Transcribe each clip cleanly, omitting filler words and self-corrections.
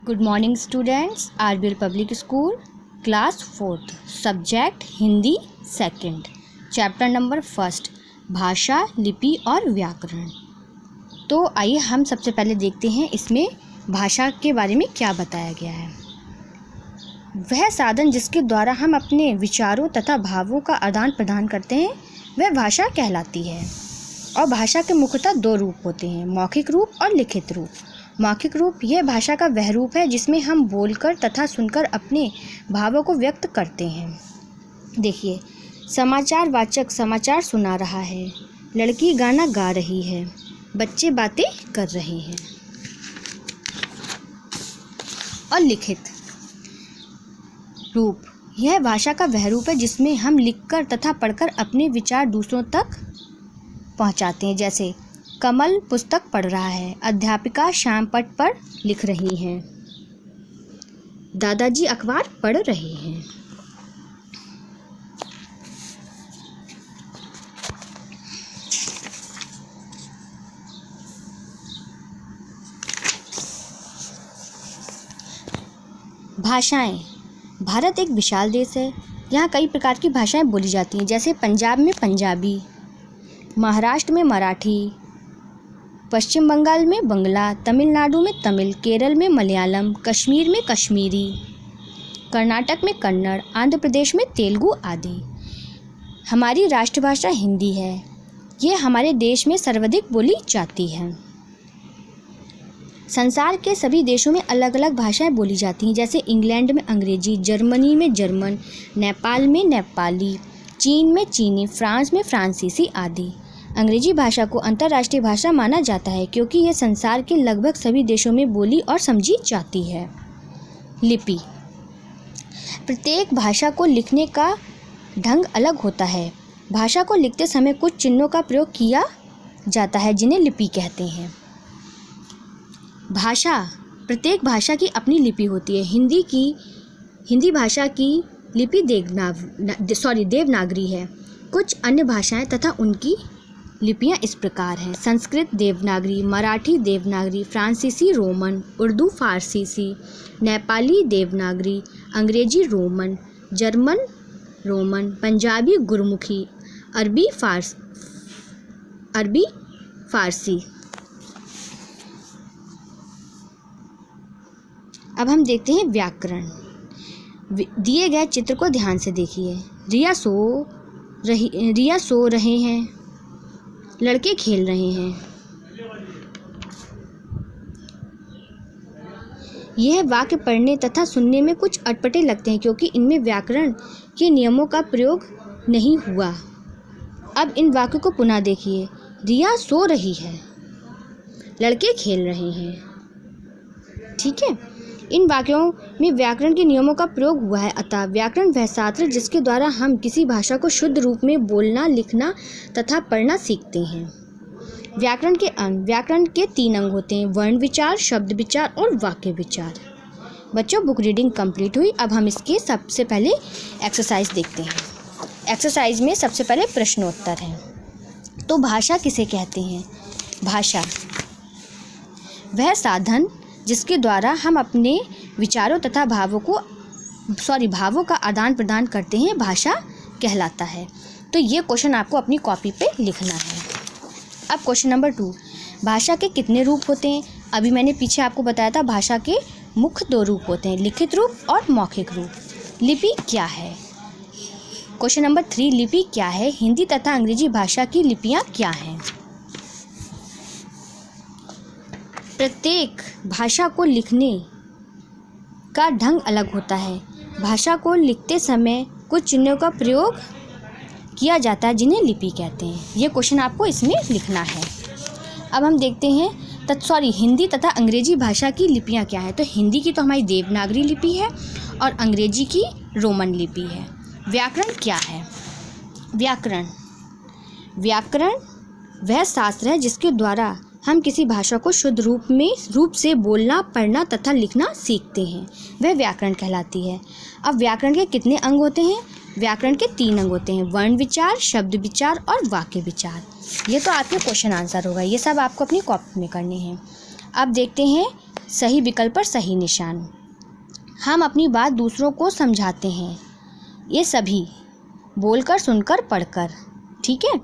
Good morning students. RBL public school class 4th subject Hindi second chapter number 1 भाषा, लिपि और व्याकरण। तो आइए हम सबसे पहले देखते हैं इसमें भाषा के बारे में क्या बताया गया है। वह साधन जिसके द्वारा हम अपने विचारों तथा भावों का आदान प्रदान करते हैं वह भाषा कहलाती है। और भाषा के मुख्यतः 2 रूप होते हैं, मौखिक रूप और लिखित रूप। मौखिक रूप यह भाषा का वह रूप है जिसमें हम बोलकर तथा सुनकर अपने भावों को व्यक्त करते हैं। देखिए, समाचार वाचक समाचार सुना रहा है, लड़की गाना गा रही है, बच्चे बातें कर रहे हैं। और लिखित रूप यह भाषा का वह रूप है जिसमें हम लिखकर तथा पढ़कर अपने विचार दूसरों तक पहुंचाते हैं। जैसे कमल पुस्तक पढ़ रहा है, अध्यापिका श्याम पट पर लिख रही हैं, दादाजी अखबार पढ़ रहे हैं। भाषाएं। भारत एक विशाल देश है। यहाँ कई प्रकार की भाषाएं बोली जाती हैं। जैसे पंजाब में पंजाबी, महाराष्ट्र में मराठी, पश्चिम बंगाल में बंगला, तमिलनाडु में तमिल, केरल में मलयालम, कश्मीर में कश्मीरी, कर्नाटक में कन्नड़, आंध्र प्रदेश में तेलुगु आदि। हमारी राष्ट्रभाषा हिंदी है। ये हमारे देश में सर्वाधिक बोली जाती है। संसार के सभी देशों में अलग अलग भाषाएं बोली जाती हैं। जैसे इंग्लैंड में अंग्रेजी, जर्मनी में जर्मन, नेपाल में नेपाली, चीन में चीनी, फ्रांस में फ्रांसीसी आदि। अंग्रेजी भाषा को अंतर्राष्ट्रीय भाषा माना जाता है क्योंकि यह संसार के लगभग सभी देशों में बोली और समझी जाती है। लिपि। प्रत्येक भाषा को लिखने का ढंग अलग होता है। भाषा को लिखते समय कुछ चिन्हों का प्रयोग किया जाता है जिन्हें लिपि कहते हैं। भाषा। प्रत्येक भाषा की अपनी लिपि होती है। हिंदी भाषा की लिपि देवनागरी है। कुछ अन्य भाषाएं तथा उनकी लिपियां इस प्रकार हैं: संस्कृत देवनागरी, मराठी देवनागरी, फ्रांसीसी रोमन, उर्दू फारसीसी, नेपाली देवनागरी, अंग्रेजी Roman, German Roman, Punjabi Gurmukhi, अरबी फारसी। अब हम देखते हैं व्याकरण। दिए गए चित्र को ध्यान से देखिए। रिया सो रहे हैं, लड़के खेल रहे हैं। यह वाक्य पढ़ने तथा सुनने में कुछ अटपटे लगते हैं क्योंकि इनमें व्याकरण के नियमों का प्रयोग नहीं हुआ। अब इन वाक्यों को पुनः देखिए। रिया सो रही है, लड़के खेल रहे हैं। ठीक है, इन वाक्यों में व्याकरण के नियमों का प्रयोग हुआ है। अतः व्याकरण वह शास्त्र है जिसके द्वारा हम किसी भाषा को शुद्ध रूप में बोलना, लिखना तथा पढ़ना सीखते हैं। व्याकरण के अंग। व्याकरण के 3 अंग होते हैं: वर्ण विचार, शब्द विचार और वाक्य विचार। बच्चों, बुक रीडिंग कंप्लीट हुई। अब हम इसके सबसे पहले एक्सरसाइज देखते हैं। एक्सरसाइज में सबसे पहले प्रश्नोत्तर है। तो भाषा किसे कहते हैं? भाषा वह साधन जिसके द्वारा हम अपने विचारों तथा भावों का आदान प्रदान करते हैं भाषा कहलाता है। तो ये क्वेश्चन आपको अपनी कॉपी पे लिखना है। अब क्वेश्चन नंबर 2, भाषा के कितने रूप होते हैं? अभी मैंने पीछे आपको बताया था भाषा के मुख्य 2 रूप होते हैं, लिखित रूप और मौखिक रूप। लिपि क्या है? क्वेश्चन नंबर 3, लिपि क्या है? हिंदी तथा अंग्रेजी भाषा की लिपियाँ क्या हैं? प्रत्येक भाषा को लिखने का ढंग अलग होता है। भाषा को लिखते समय कुछ चिन्हों का प्रयोग किया जाता है जिन्हें लिपि कहते हैं। ये क्वेश्चन आपको इसमें लिखना है। अब हम देखते हैं हिंदी तथा अंग्रेजी भाषा की लिपियां क्या है। तो हिंदी की तो हमारी देवनागरी लिपि है और अंग्रेजी की रोमन लिपि है। व्याकरण क्या है? व्याकरण वह शास्त्र है जिसके द्वारा हम किसी भाषा को शुद्ध रूप से बोलना, पढ़ना तथा लिखना सीखते हैं, वह व्याकरण कहलाती है। अब व्याकरण के कितने अंग होते हैं? व्याकरण के 3 अंग होते हैं: वर्ण विचार, शब्द विचार और वाक्य विचार। ये तो आपके क्वेश्चन आंसर होगा। ये सब आपको अपनी कॉपी में करने हैं। अब देखते हैं सही विकल्प पर सही निशान। हम अपनी बात दूसरों को समझाते हैं। ये सभी बोलकर, सुनकर, पढ़कर। ठीक है।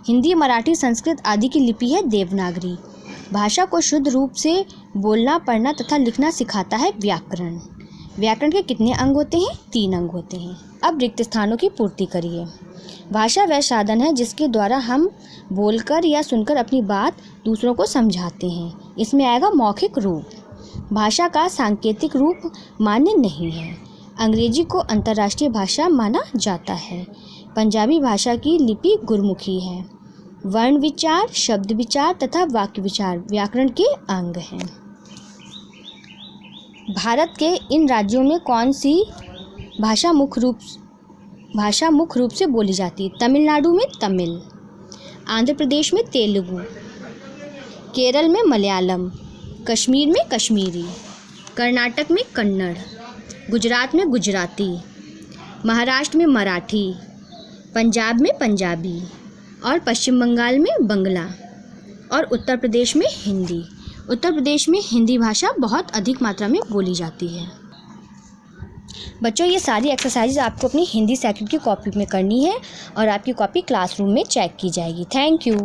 हिंदी, मराठी, संस्कृत आदि की लिपि है देवनागरी। भाषा को शुद्ध रूप से बोलना, पढ़ना तथा लिखना सिखाता है व्याकरण। व्याकरण के कितने अंग होते हैं? 3 अंग होते हैं। अब रिक्त स्थानों की पूर्ति करिए। भाषा वह साधन है जिसके द्वारा हम बोलकर या सुनकर अपनी बात दूसरों को समझाते हैं। इसमें आएगा मौखिक रूप। भाषा का सांकेतिक रूप मान्य नहीं है। अंग्रेजी को अंतर्राष्ट्रीय भाषा माना जाता है। पंजाबी भाषा की लिपि गुरमुखी है। वर्ण विचार, शब्द विचार तथा वाक्य विचार व्याकरण के अंग हैं। भारत के इन राज्यों में कौन सी भाषा मुख्य रूप से बोली जाती है? तमिलनाडु में तमिल, आंध्र प्रदेश में तेलुगु, केरल में मलयालम, कश्मीर में कश्मीरी, कर्नाटक में कन्नड़, गुजरात में गुजराती, महाराष्ट्र में मराठी, पंजाब में पंजाबी और पश्चिम बंगाल में बंगला और उत्तर प्रदेश में हिंदी। उत्तर प्रदेश में हिंदी भाषा बहुत अधिक मात्रा में बोली जाती है। बच्चों, ये सारी एक्सरसाइज आपको अपनी हिंदी सेक्शन की कॉपी में करनी है और आपकी कॉपी क्लासरूम में चेक की जाएगी। Thank you.